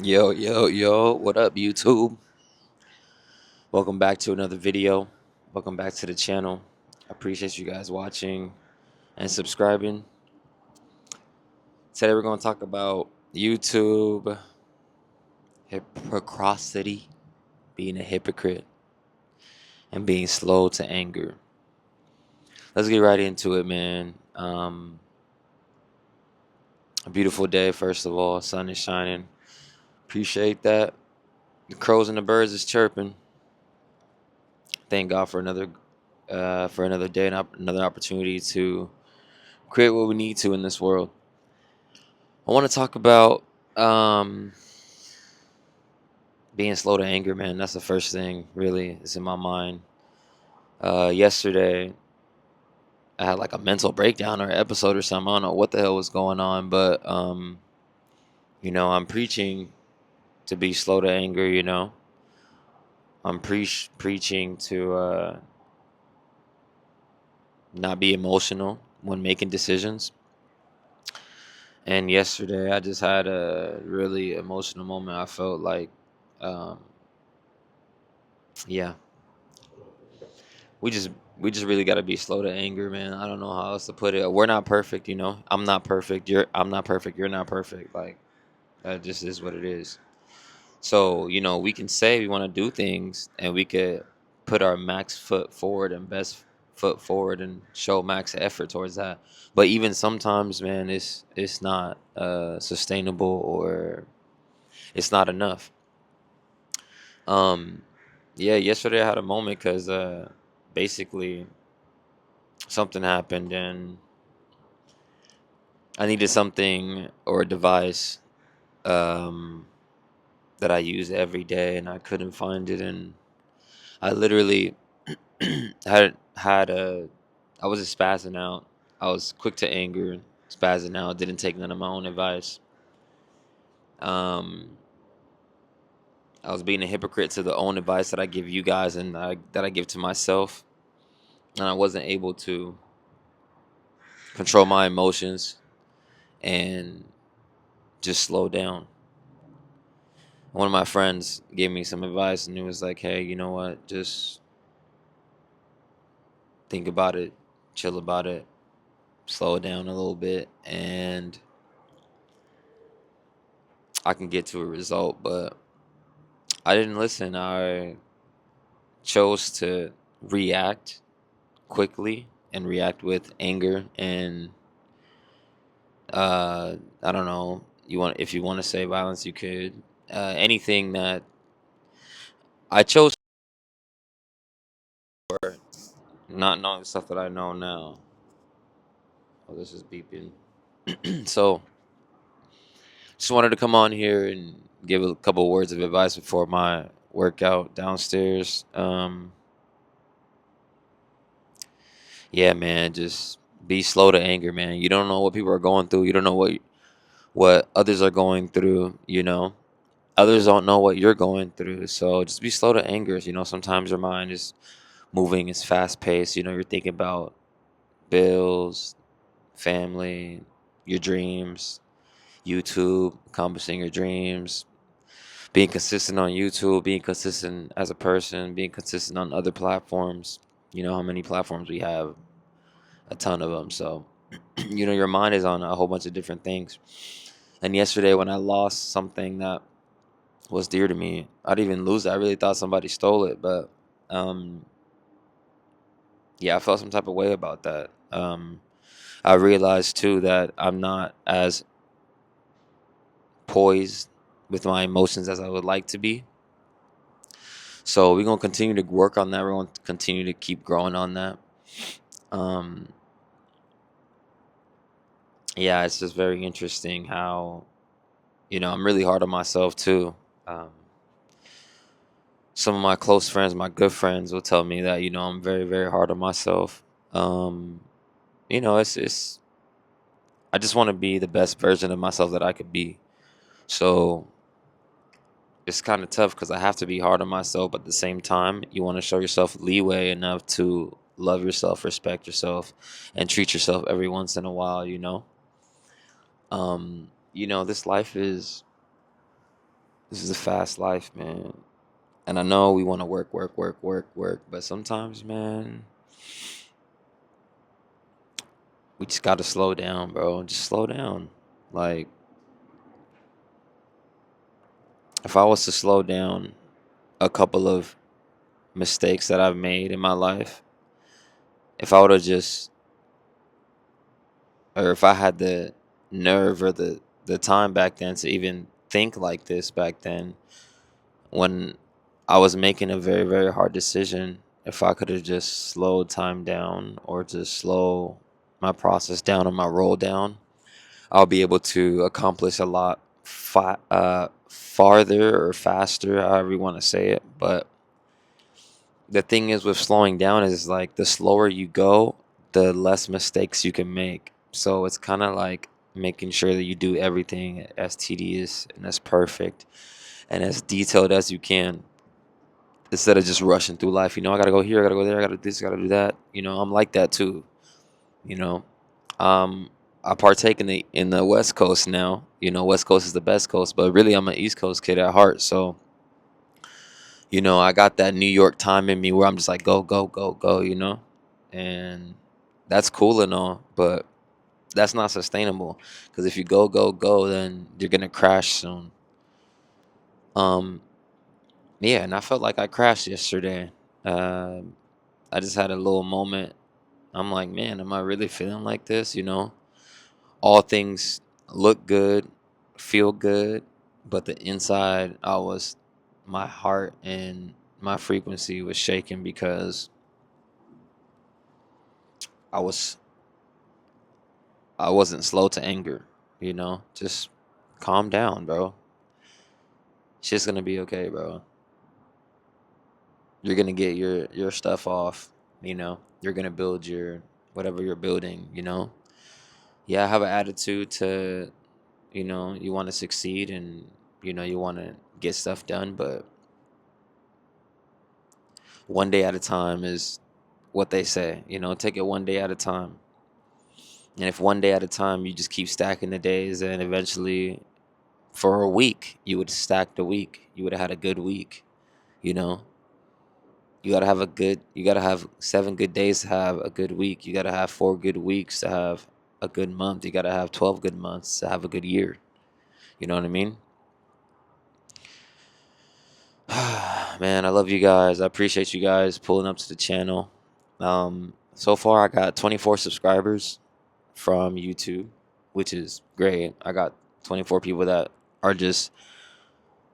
Yo, yo, yo, what up, YouTube? Welcome back to another video. Welcome back to the channel. I appreciate you guys watching and subscribing. Today, we're going to talk about YouTube, hypocrisy, being a hypocrite, and being slow to anger. Let's get right into it, man. A beautiful day, first of all. Sun is shining. Appreciate that. The crows and the birds is chirping. Thank God for another day and another opportunity to create what we need to in this world. I want to talk about um, being slow to anger, man. That's the first thing, really, is in my mind. Yesterday, I had like a mental breakdown or episode or something. I don't know what the hell was going on, but I'm preaching to be slow to anger. I'm preaching to not be emotional when making decisions. And yesterday, I just had a really emotional moment. I felt like, um, yeah, we just we just really got to be slow to anger, man. I don't know how else to put it. We're not perfect, I'm not perfect. I'm not perfect. You're not perfect. Like that just is what it is. So we can say we want to do things, and we could put our max foot forward and best foot forward and show max effort towards that. But even sometimes, man, it's not sustainable, or it's not enough. Um, yeah, yesterday I had a moment because basically something happened, and I needed something or a device um, that I use every day, and I couldn't find it. And I literally had a, I was just spazzing out. I was quick to anger, spazzing out. Didn't take none of my own advice. Um, I was being a hypocrite to the own advice that I give you guys, and that I give to myself, and I wasn't able to control my emotions and just slow down. One of my friends gave me some advice, and he was like, "Hey, you know what? Just think about it, chill about it, slow it down a little bit, and I can get to a result." But I didn't listen. I chose to react quickly and react with anger, and I don't know. If you want to say violence, you could. Anything that I chose for, not knowing the stuff that I know now. Oh, this is beeping. So just wanted to come on here and give a couple words of advice before my workout downstairs. Yeah, man, just be slow to anger, man. You don't know what people are going through. You don't know what others are going through. Others don't know what you're going through. So just be slow to anger. Sometimes your mind is moving. It's fast paced. You're thinking about bills, family, your dreams, YouTube, accomplishing your dreams, being consistent on YouTube, being consistent as a person, being consistent on other platforms. You know how many platforms we have, a ton of them. So, your mind is on a whole bunch of different things. And yesterday, when I lost something that was dear to me, I didn't even lose it. I really thought somebody stole it, but um, yeah, I felt some type of way about that. I realized too that I'm not as poised with my emotions as I would like to be. So we're gonna continue to work on that. We're gonna continue to keep growing on that. Um, yeah, it's just very interesting how I'm really hard on myself too. Um, some of my close friends, my good friends, will tell me that I'm very very hard on myself. Um, it's I just want to be the best version of myself that I could be. So it's kind of tough because I have to be hard on myself, but at the same time, you want to show yourself leeway enough to love yourself, respect yourself, and treat yourself every once in a while. This life is This is a fast life, man. And I know we want to work, work, work, work, work, but sometimes, man, we just got to slow down, bro. Just slow down. Like, if I was to slow down a couple of mistakes that I've made in my life, if I would have just, or if I had the nerve or the time back then to even think like this back then, when I was making a very, very hard decision, if I could have just slowed time down or just slow my process down or my roll down, I'll be able to accomplish a lot farther or faster, however you want to say it. But the thing is with slowing down is like the slower you go, the less mistakes you can make. So it's kind of like making sure that you do everything as tedious and as perfect and as detailed as you can instead of just rushing through life. I gotta go here, I gotta go there, I gotta do this, I gotta do that. I'm like that too. You know, um, I partake in the West Coast now. West Coast is the best coast, but really I'm an East Coast kid at heart. So I got that New York time in me where I'm just like go, go, go, go. And that's cool and all, but that's not sustainable because if you go, go, go, then you're gonna crash soon. Um, yeah, and I felt like I crashed yesterday. Um, I just had a little moment. I'm like, man, am I really feeling like this? All things look good, feel good, but the inside, my heart and my frequency was shaking because I was, I wasn't slow to anger. Just calm down, bro. Shit's gonna be okay, bro. You're gonna get your stuff off. You're gonna build your whatever you're building. Yeah, I have an attitude to you want to succeed and you want to get stuff done, but one day at a time is what they say. Take it one day at a time. And if one day at a time you just keep stacking the days, and eventually for a week you would stack the week, you would have had a good week. you know you gotta have 7 good days to have a good week. You gotta have 4 good weeks to have a good month. You gotta have 12 good months to have a good year. You know what I mean? Man, I love you guys. I appreciate you guys pulling up to the channel. So far I got 24 subscribers from YouTube, which is great. I got 24 people that are just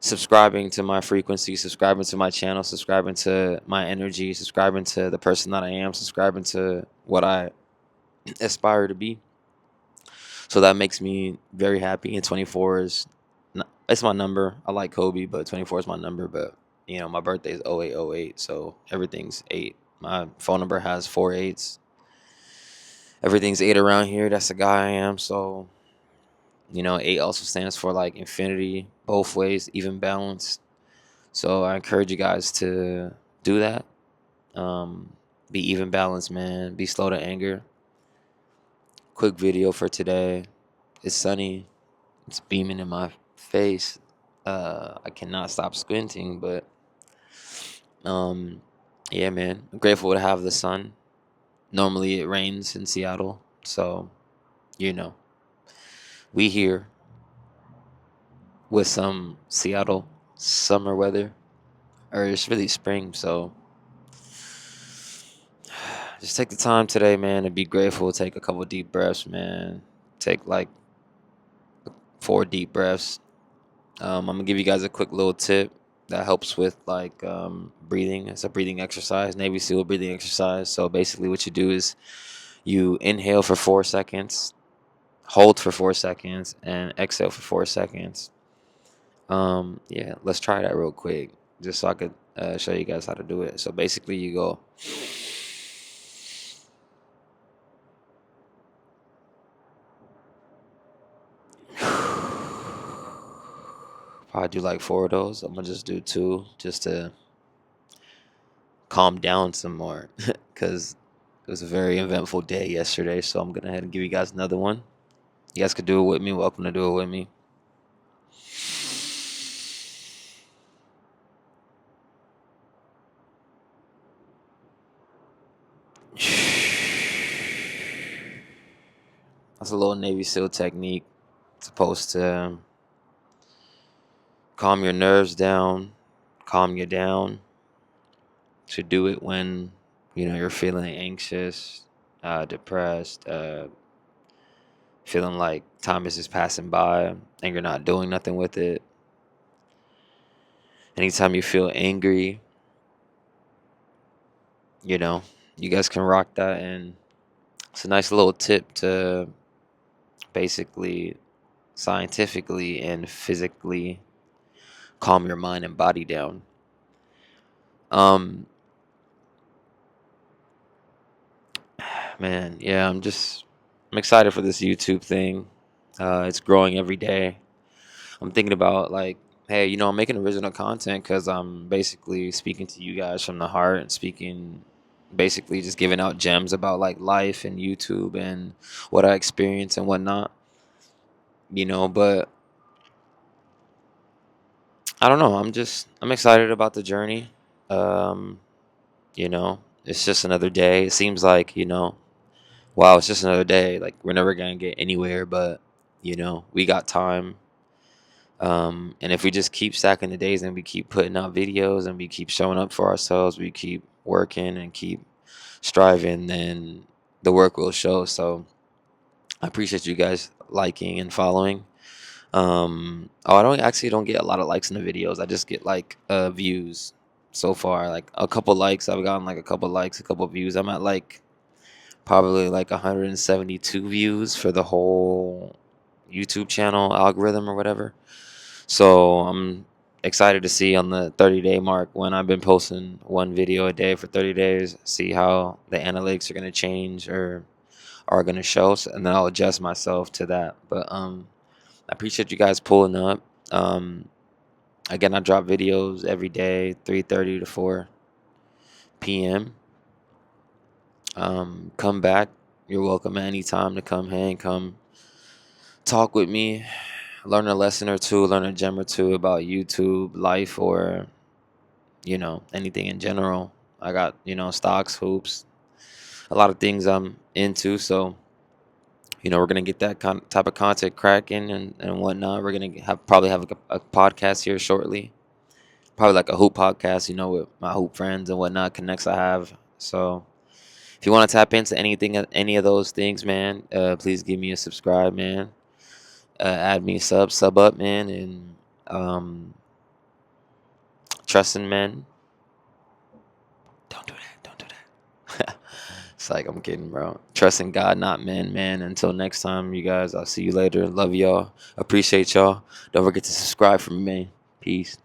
subscribing to my frequency, subscribing to my channel, subscribing to my energy, subscribing to the person that I am, subscribing to what I aspire to be. So that makes me very happy. And 24 is it's my number. I like Kobe, but 24 is my number. But my birthday is 0808, so everything's 8. My phone number has 4 8s. Everything's 8 around here. That's the guy I am. So 8 also stands for like infinity, both ways, even balance. So I encourage you guys to do that. Um, be even balanced, man. Be slow to anger. Quick video for today. It's sunny. It's beaming in my face. I cannot stop squinting, but um, yeah, man. I'm grateful to have the sun. Normally it rains in Seattle, so you know we here with some Seattle summer weather, or it's really spring. So just take the time today, man, to be grateful. Take a couple deep breaths, man. Take like 4 deep breaths. I'm gonna give you guys a quick little tip that helps with like breathing. It's a breathing exercise, Navy SEAL breathing exercise. So basically, what you do is you inhale for 4 seconds, hold for 4 seconds, and exhale for 4 seconds. Yeah, let's try that real quick, just so I could show you guys how to do it. So basically, you go. Probably do like 4 of those. I'm gonna just do 2 just to calm down some more because it was a very eventful day yesterday. So I'm gonna head and give you guys another one. You guys could do it with me. Welcome to do it with me. That's a little Navy SEAL technique. It's supposed to calm your nerves down, calm you down. To do it when you're feeling anxious, depressed, feeling like time is just passing by and you're not doing nothing with it. Anytime you feel angry, you know, you guys can rock that, and it's a nice little tip to basically scientifically and physically calm your mind and body down. Um, Man, yeah, I'm excited for this YouTube thing. It's growing every day. I'm thinking about like, hey, I'm making original content because I'm basically speaking to you guys from the heart and speaking, basically just giving out gems about like life and YouTube and what I experience and whatnot. But I don't know. I'm excited about the journey. Um, it's just another day. It seems like wow, it's just another day. Like we're never gonna get anywhere, but we got time. And if we just keep stacking the days and we keep putting out videos and we keep showing up for ourselves, we keep working and keep striving, then the work will show. So I appreciate you guys liking and following. Oh, I don't get a lot of likes in the videos. I just get like views so far. Like a couple likes. I've gotten like a couple likes, a couple views. I'm at like probably like 172 views for the whole YouTube channel algorithm or whatever. So I'm excited to see on the 30-day mark when I've been posting one video a day for 30 days, see how the analytics are going to change or are going to show, and then I'll adjust myself to that. But I appreciate you guys pulling up. Um, Again, I drop videos every day, 3:30 to 4 p.m. Come back. You're welcome at any time to come hang, come talk with me, learn a lesson or two, learn a gem or two about YouTube, life, or anything in general. I got, stocks, hoops, a lot of things I'm into. So, we're going to get that type of content cracking and whatnot. We're going to probably have a podcast here shortly. Probably like a hoop podcast, with my hoop friends and whatnot, connects I have. So, if you want to tap into any of those things, man, please give me a subscribe, man. Add me sub up, man, and trusting men. Don't do that. Don't do that. It's like I'm kidding, bro. Trusting God, not men, man. Until next time, you guys. I'll see you later. Love y'all. Appreciate y'all. Don't forget to subscribe for me, man. Peace.